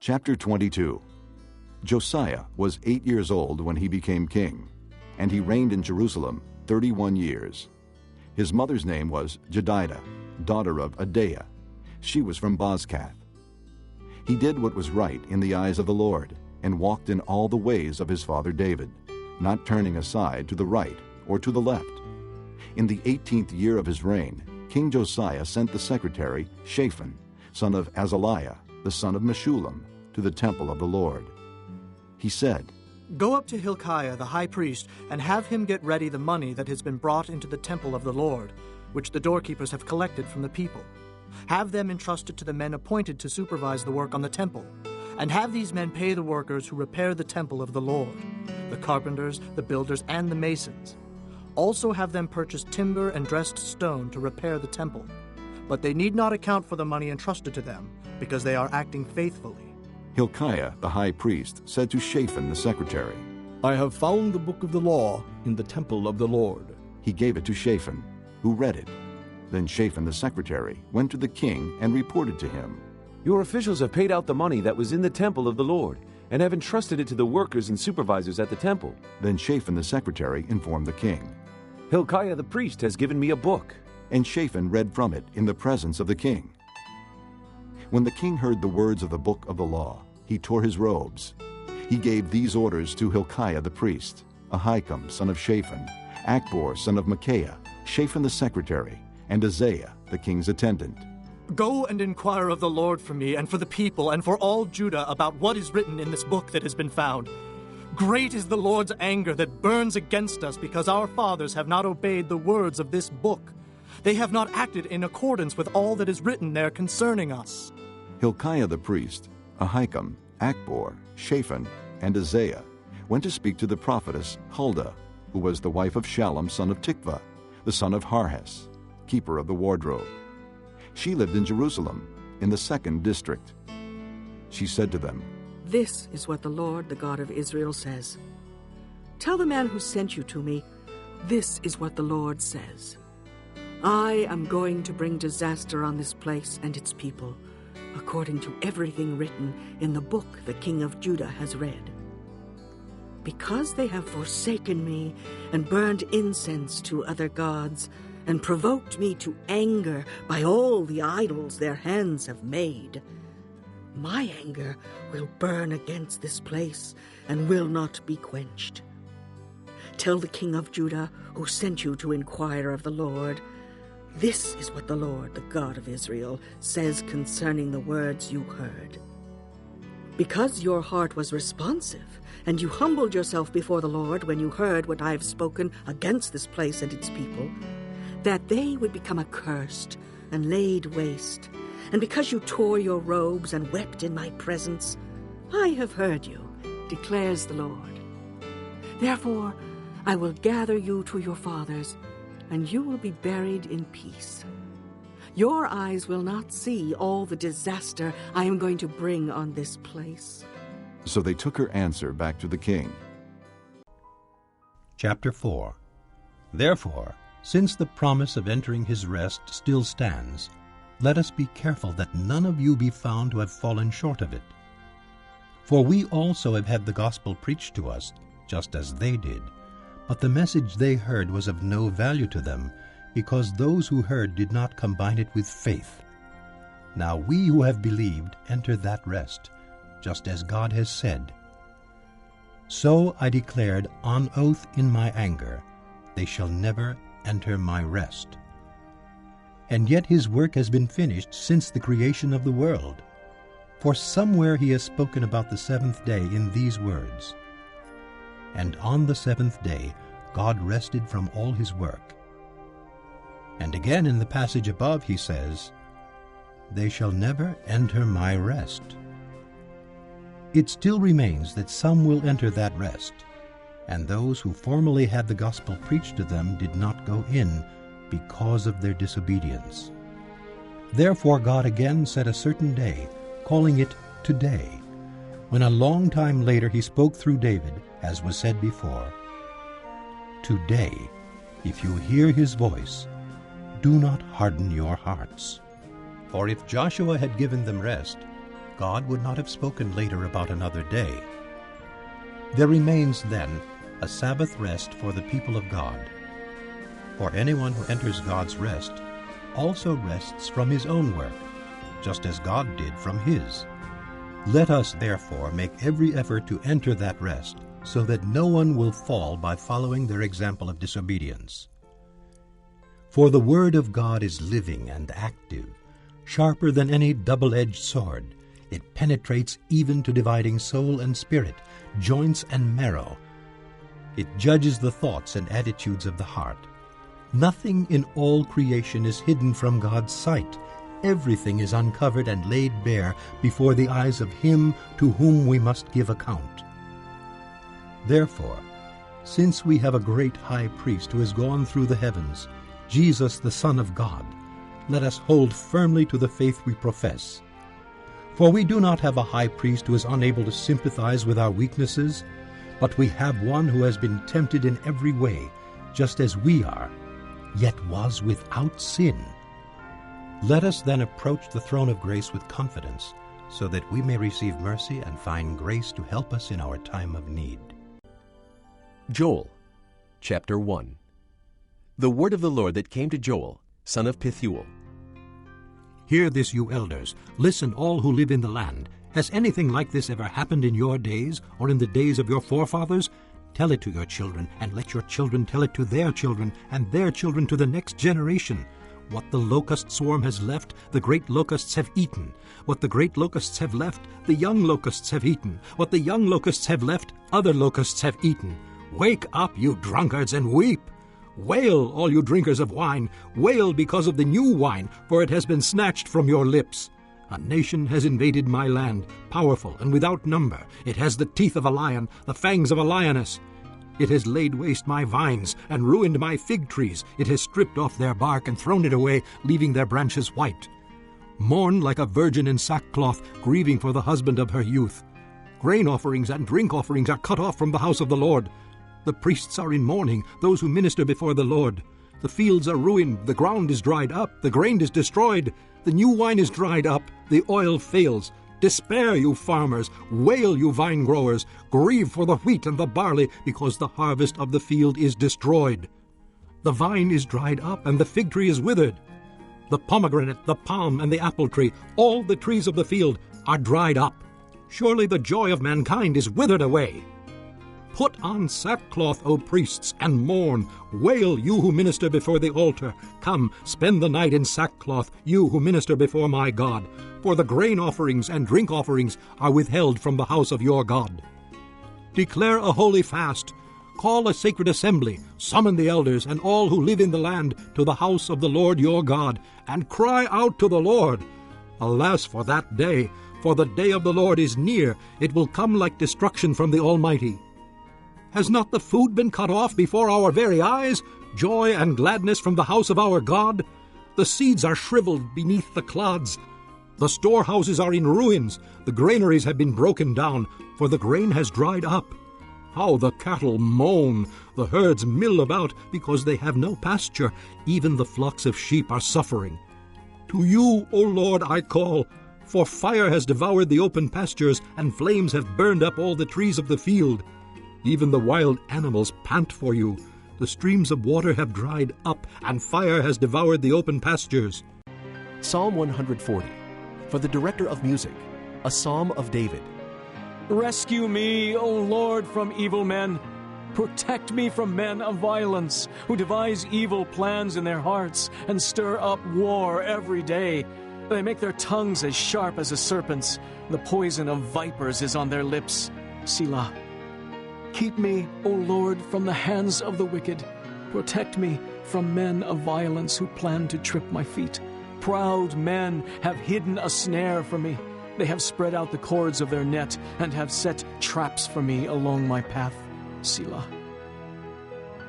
Chapter 22. Josiah was 8 years old when he became king, and he reigned in Jerusalem 31 years. His mother's name was Jedidah, daughter of Adaiah. She was from Bozkath. He did what was right in the eyes of the Lord, and walked in all the ways of his father David, not turning aside to the right or to the left. In the 18th year of his reign, King Josiah sent the secretary Shaphan, son of Azaliah, the son of Meshullam, to the temple of the Lord. He said, "Go up to Hilkiah the high priest, and have him get ready the money that has been brought into the temple of the Lord, which the doorkeepers have collected from the people. Have them entrusted to the men appointed to supervise the work on the temple, and have these men pay the workers who repair the temple of the Lord, the carpenters, the builders, and the masons. Also have them purchase timber and dressed stone to repair the temple. But they need not account for the money entrusted to them, because they are acting faithfully." Hilkiah the high priest said to Shaphan the secretary, "I have found the book of the law in the temple of the Lord." He gave it to Shaphan, who read it. Then Shaphan the secretary went to the king and reported to him, "Your officials have paid out the money that was in the temple of the Lord, and have entrusted it to the workers and supervisors at the temple." Then Shaphan the secretary informed the king. "Hilkiah the priest has given me a book." And Shaphan read from it in the presence of the king. When the king heard the words of the book of the law, he tore his robes. He gave these orders to Hilkiah the priest, Ahikam son of Shaphan, Achbor son of Micaiah, Shaphan the secretary, and Isaiah the king's attendant. "Go and inquire of the Lord for me and for the people and for all Judah about what is written in this book that has been found. Great is the Lord's anger that burns against us because our fathers have not obeyed the words of this book. They have not acted in accordance with all that is written there concerning us." Hilkiah the priest, Ahikam, Achbor, Shaphan, and Isaiah went to speak to the prophetess Huldah, who was the wife of Shallum son of Tikvah, the son of Harhes, keeper of the wardrobe. She lived in Jerusalem, in the 2nd district. She said to them, "This is what the Lord, the God of Israel, says. Tell the man who sent you to me, this is what the Lord says. I am going to bring disaster on this place and its people, according to everything written in the book the king of Judah has read. Because they have forsaken me and burned incense to other gods, and provoked me to anger by all the idols their hands have made, my anger will burn against this place and will not be quenched. Tell the king of Judah, who sent you to inquire of the Lord, this is what the Lord, the God of Israel, says concerning the words you heard. Because your heart was responsive, and you humbled yourself before the Lord when you heard what I have spoken against this place and its people, that they would become accursed and laid waste, and because you tore your robes and wept in my presence, I have heard you, declares the Lord. Therefore, I will gather you to your fathers, and you will be buried in peace. Your eyes will not see all the disaster I am going to bring on this place." So they took her answer back to the king. Chapter 4. Therefore, since the promise of entering his rest still stands, let us be careful that none of you be found to have fallen short of it. For we also have had the gospel preached to us, just as they did, but the message they heard was of no value to them, because those who heard did not combine it with faith. Now we who have believed enter that rest, just as God has said, "So I declared on oath in my anger, they shall never enter my rest." And yet his work has been finished since the creation of the world. For somewhere he has spoken about the 7th day in these words, "And on the 7th day God rested from all his work." And again in the passage above he says, "They shall never enter my rest." It still remains that some will enter that rest, and those who formerly had the gospel preached to them did not go in because of their disobedience. Therefore God again set a certain day, calling it Today, when a long time later he spoke through David, as was said before, "Today, if you hear his voice, do not harden your hearts." For if Joshua had given them rest, God would not have spoken later about another day. There remains, then, a Sabbath rest for the people of God. For anyone who enters God's rest also rests from his own work, just as God did from his. Let us, therefore, make every effort to enter that rest, so that no one will fall by following their example of disobedience. For the Word of God is living and active, sharper than any double-edged sword. It penetrates even to dividing soul and spirit, joints and marrow. It judges the thoughts and attitudes of the heart. Nothing in all creation is hidden from God's sight. Everything is uncovered and laid bare before the eyes of Him to whom we must give account. Therefore, since we have a great high priest who has gone through the heavens, Jesus the Son of God, let us hold firmly to the faith we profess. For we do not have a high priest who is unable to sympathize with our weaknesses, but we have one who has been tempted in every way, just as we are, yet was without sin. Let us then approach the throne of grace with confidence, so that we may receive mercy and find grace to help us in our time of need. Joel, chapter 1. The word of the Lord that came to Joel, son of Pethuel. Hear this, you elders. Listen, all who live in the land. Has anything like this ever happened in your days, or in the days of your forefathers? Tell it to your children, and let your children tell it to their children, and their children to the next generation. What the locust swarm has left, the great locusts have eaten. What the great locusts have left, the young locusts have eaten. What the young locusts have left, other locusts have eaten. Wake up, you drunkards, and weep. Wail, all you drinkers of wine. Wail because of the new wine, for it has been snatched from your lips. A nation has invaded my land, powerful and without number. It has the teeth of a lion, the fangs of a lioness. It has laid waste my vines and ruined my fig trees. It has stripped off their bark and thrown it away, leaving their branches white. Mourn like a virgin in sackcloth, grieving for the husband of her youth. Grain offerings and drink offerings are cut off from the house of the Lord. The priests are in mourning, those who minister before the Lord. The fields are ruined, the ground is dried up, the grain is destroyed. The new wine is dried up, the oil fails. Despair, you farmers, wail, you vine growers, grieve for the wheat and the barley, because the harvest of the field is destroyed. The vine is dried up, and the fig tree is withered. The pomegranate, the palm, and the apple tree, all the trees of the field, are dried up. Surely the joy of mankind is withered away. Put on sackcloth, O priests, and mourn. Wail, you who minister before the altar. Come, spend the night in sackcloth, you who minister before my God. For the grain offerings and drink offerings are withheld from the house of your God. Declare a holy fast. Call a sacred assembly. Summon the elders and all who live in the land to the house of the Lord your God, and cry out to the Lord. Alas for that day, for the day of the Lord is near. It will come like destruction from the Almighty. Has not the food been cut off before our very eyes? Joy and gladness from the house of our God? The seeds are shriveled beneath the clods. The storehouses are in ruins. The granaries have been broken down, for the grain has dried up. How the cattle moan! The herds mill about, because they have no pasture. Even the flocks of sheep are suffering. To you, O Lord, I call, for fire has devoured the open pastures, and flames have burned up all the trees of the field. Even the wild animals pant for you. The streams of water have dried up, and fire has devoured the open pastures. Psalm 140, for the director of music, a psalm of David. Rescue me, O Lord, from evil men. Protect me from men of violence, who devise evil plans in their hearts and stir up war every day. They make their tongues as sharp as a serpent's. The poison of vipers is on their lips. Selah. Keep me, O Lord, from the hands of the wicked. Protect me from men of violence who plan to trip my feet. Proud men have hidden a snare for me. They have spread out the cords of their net and have set traps for me along my path. Selah.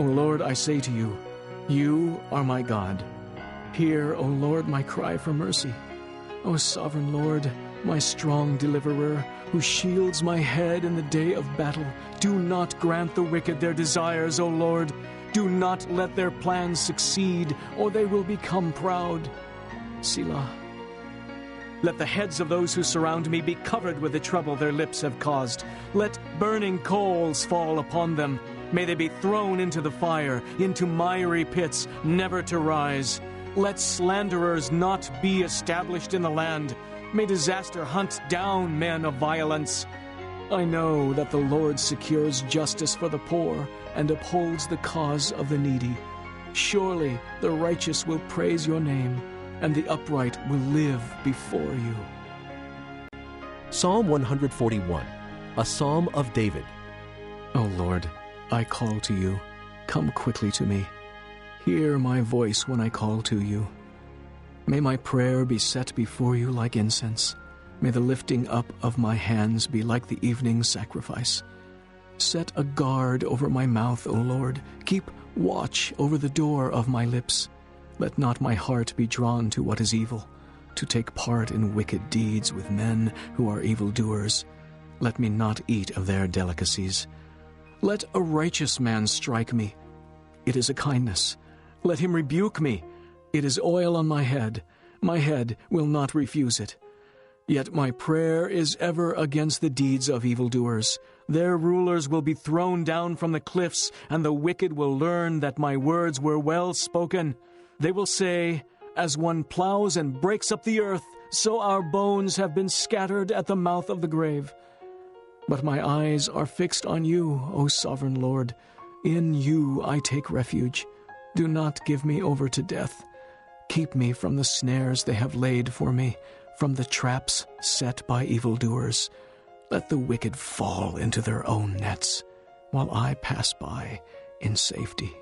O Lord, I say to you, you are my God. Hear, O Lord, my cry for mercy. O sovereign Lord, my strong deliverer, who shields my head in the day of battle. Do not grant the wicked their desires, O Lord. Do not let their plans succeed, or they will become proud. Selah. Let the heads of those who surround me be covered with the trouble their lips have caused. Let burning coals fall upon them. May they be thrown into the fire, into miry pits, never to rise. Let slanderers not be established in the land. May disaster hunt down men of violence. I know that the Lord secures justice for the poor and upholds the cause of the needy. Surely the righteous will praise your name, and the upright will live before you. Psalm 141, a psalm of David. O Lord, I call to you. Come quickly to me. Hear my voice when I call to you. May my prayer be set before you like incense. May the lifting up of my hands be like the evening sacrifice. Set a guard over my mouth, O Lord. Keep watch over the door of my lips. Let not my heart be drawn to what is evil, to take part in wicked deeds with men who are evildoers. Let me not eat of their delicacies. Let a righteous man strike me. It is a kindness. Let him rebuke me. It is oil on my head. My head will not refuse it. Yet my prayer is ever against the deeds of evildoers. Their rulers will be thrown down from the cliffs, and the wicked will learn that my words were well spoken. They will say, as one plows and breaks up the earth, so our bones have been scattered at the mouth of the grave. But my eyes are fixed on you, O sovereign Lord. In you I take refuge. Do not give me over to death. Keep me from the snares they have laid for me, from the traps set by evildoers. Let the wicked fall into their own nets, while I pass by in safety.